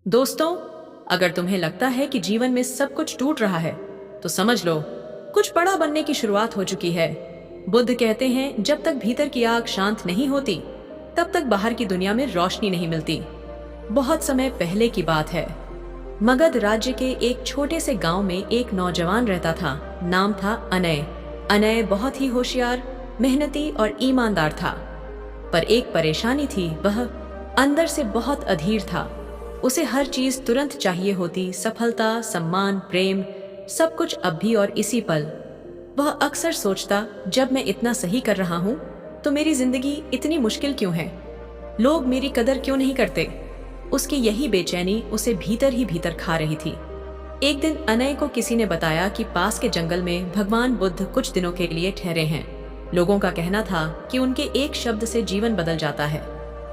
दोस्तों, अगर तुम्हें लगता है कि जीवन में सब कुछ टूट रहा है, तो समझ लो कुछ बड़ा बनने की शुरुआत हो चुकी है। बुद्ध कहते हैं, जब तक भीतर की आग शांत नहीं होती, तब तक बाहर की दुनिया में रोशनी नहीं मिलती। बहुत समय पहले की बात है। मगध राज्य के एक छोटे से गांव में एक नौजवान रहता था। नाम था अनय। अनय बहुत ही होशियार, मेहनती और ईमानदार था। पर एक परेशानी थी, वह अंदर से बहुत अधीर था। उसे हर चीज तुरंत चाहिए होती, सफलता, सम्मान, प्रेम, सब कुछ अब भी और इसी पल। वह अक्सर सोचता, जब मैं इतना सही कर रहा हूँ, तो मेरी जिंदगी इतनी मुश्किल क्यों है? लोग मेरी कदर क्यों नहीं करते? उसकी यही बेचैनी उसे भीतर ही भीतर खा रही थी। एक दिन अनय को किसी ने बताया कि पास के जंगल में भगवान बुद्ध कुछ दिनों के लिए ठहरे हैं। लोगों का कहना था कि उनके एक शब्द से जीवन बदल जाता है।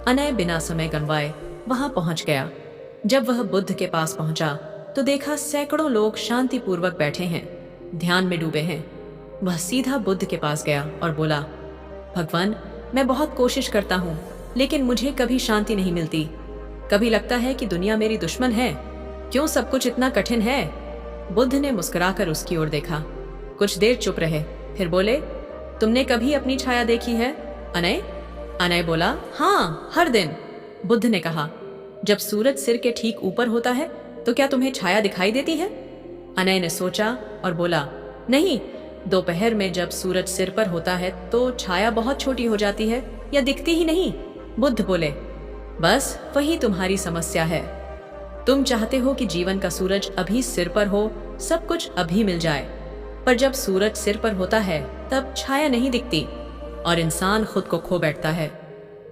अनय बिना समय गंवाए वहां पहुंच गया। जब वह बुद्ध के पास पहुंचा तो देखा सैकड़ों लोग शांतिपूर्वक बैठे हैं, ध्यान में डूबे हैं। वह सीधा बुद्ध के पास गया और बोला, भगवान, मैं बहुत कोशिश करता हूँ, लेकिन मुझे कभी शांति नहीं मिलती। कभी लगता है कि दुनिया मेरी दुश्मन है। क्यों सब कुछ इतना कठिन है? बुद्ध ने मुस्कुराकर उसकी ओर देखा। कुछ देर चुप रहे, फिर बोले, तुमने कभी अपनी छाया देखी है अनय? अनय बोला, हाँ, हर दिन। बुद्ध ने कहा, जब सूरज सिर के ठीक ऊपर होता है तो क्या तुम्हें छाया दिखाई देती है? अनय ने सोचा और बोला, नहीं, दोपहर में जब सूरज सिर पर होता है तो छाया बहुत छोटी हो जाती है या दिखती ही नहीं। बुद्ध बोले, बस वही तुम्हारी समस्या है। तुम चाहते हो कि जीवन का सूरज अभी सिर पर हो, सब कुछ अभी मिल जाए, पर जब सूरज सिर पर होता है तब छाया नहीं दिखती और इंसान खुद को खो बैठता है।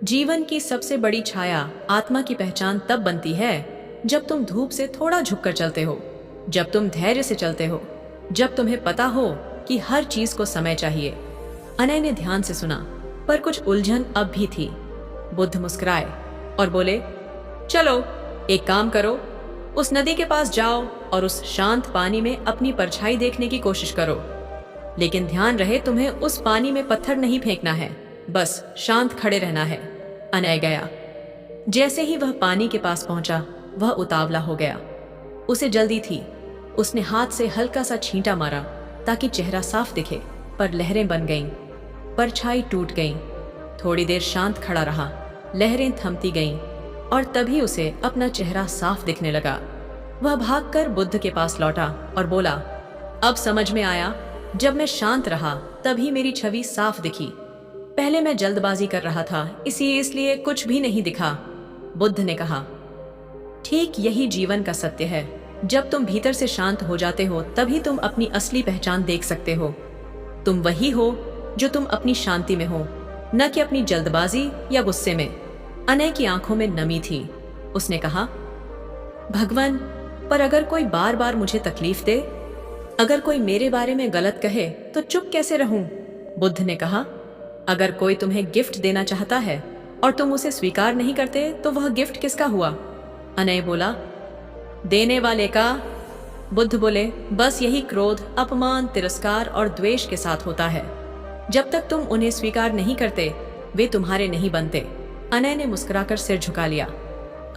जीवन की सबसे बड़ी छाया, आत्मा की पहचान तब बनती है जब तुम धूप से थोड़ा झुककर चलते हो, जब तुम धैर्य से चलते हो, जब तुम्हें पता हो कि हर चीज को समय चाहिए। अनय ने ध्यान से सुना, पर कुछ उलझन अब भी थी। बुद्ध मुस्कुराए और बोले, चलो एक काम करो, उस नदी के पास जाओ और उस शांत पानी में अपनी परछाई देखने की कोशिश करो। लेकिन ध्यान रहे, तुम्हें उस पानी में पत्थर नहीं फेंकना है, बस शांत खड़े रहना है। अनय गया। जैसे ही वह पानी के पास पहुंचा, वह उतावला हो गया। उसे जल्दी थी। उसने हाथ से हल्का सा छींटा मारा ताकि चेहरा साफ दिखे, पर लहरें बन गईं, परछाई टूट गईं। थोड़ी देर शांत खड़ा रहा, लहरें थमती गईं और तभी उसे अपना चेहरा साफ दिखने लगा। वह भागकर बुद्ध के पास लौटा और बोला, अब समझ में आया, जब मैं शांत रहा तभी मेरी छवि साफ दिखी। पहले मैं जल्दबाजी कर रहा था, इसलिए कुछ भी नहीं दिखा। बुद्ध ने कहा, ठीक यही जीवन का सत्य है। जब तुम भीतर से शांत हो जाते हो, तभी तुम अपनी असली पहचान देख सकते हो। तुम वही हो जो तुम अपनी शांति में हो, न कि अपनी जल्दबाजी या गुस्से में। अनय की आंखों में नमी थी। उसने कहा, भगवान, पर अगर कोई बार बार मुझे तकलीफ दे, अगर कोई मेरे बारे में गलत कहे, तो चुप कैसे रहूं? बुद्ध ने कहा, अगर कोई तुम्हें गिफ्ट देना चाहता है और तुम उसे स्वीकार नहीं करते, तो वह गिफ्ट किसका हुआ? अनय बोला, देने वाले का। बुद्ध बोले, बस यही क्रोध, अपमान, तिरस्कार और द्वेष के साथ होता है। जब तक तुम उन्हें स्वीकार नहीं करते, वे तुम्हारे नहीं बनते। अनय ने मुस्कुराकर सिर झुका लिया।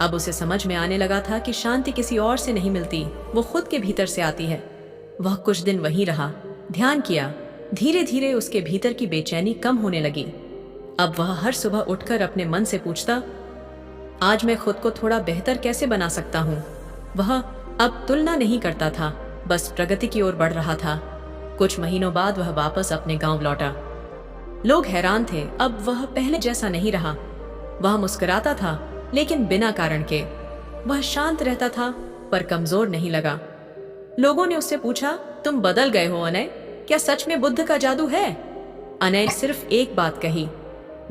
अब उसे समझ में आने लगा था कि शांति किसी और से नहीं मिलती, वो खुद के भीतर से आती है। वह कुछ दिन वहीं रहा, ध्यान किया। धीरे धीरे उसके भीतर की बेचैनी कम होने लगी। अब वह हर सुबह उठकर अपने मन से पूछता, आज मैं खुद को थोड़ा बेहतर कैसे बना सकता हूँ? वह अब तुलना नहीं करता था, बस प्रगति की ओर बढ़ रहा था। कुछ महीनों बाद वह वापस अपने गांव लौटा। लोग हैरान थे, अब वह पहले जैसा नहीं रहा। वह मुस्कुराता था, लेकिन बिना कारण के। वह शांत रहता था, पर कमजोर नहीं लगा। लोगों ने उससे पूछा, तुम बदल गए हो अनय, क्या सच में बुद्ध का जादू है? अनय सिर्फ एक बात कही,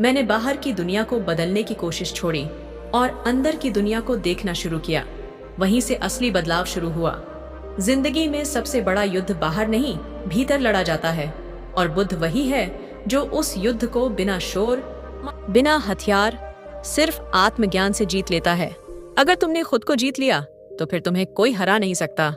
मैंने बाहर की दुनिया को बदलने की कोशिश छोड़ी और अंदर की दुनिया को देखना शुरू किया। वहीं से असली बदलाव शुरू हुआ। जिंदगी में सबसे बड़ा युद्ध बाहर नहीं, भीतर लड़ा जाता है, और बुद्ध वही है जो उस युद्ध को बिना शोर, बिना हथियार, सिर्फ आत्मज्ञान से जीत लेता है। अगर तुमने खुद को जीत लिया, तो फिर तुम्हें कोई हरा नहीं सकता।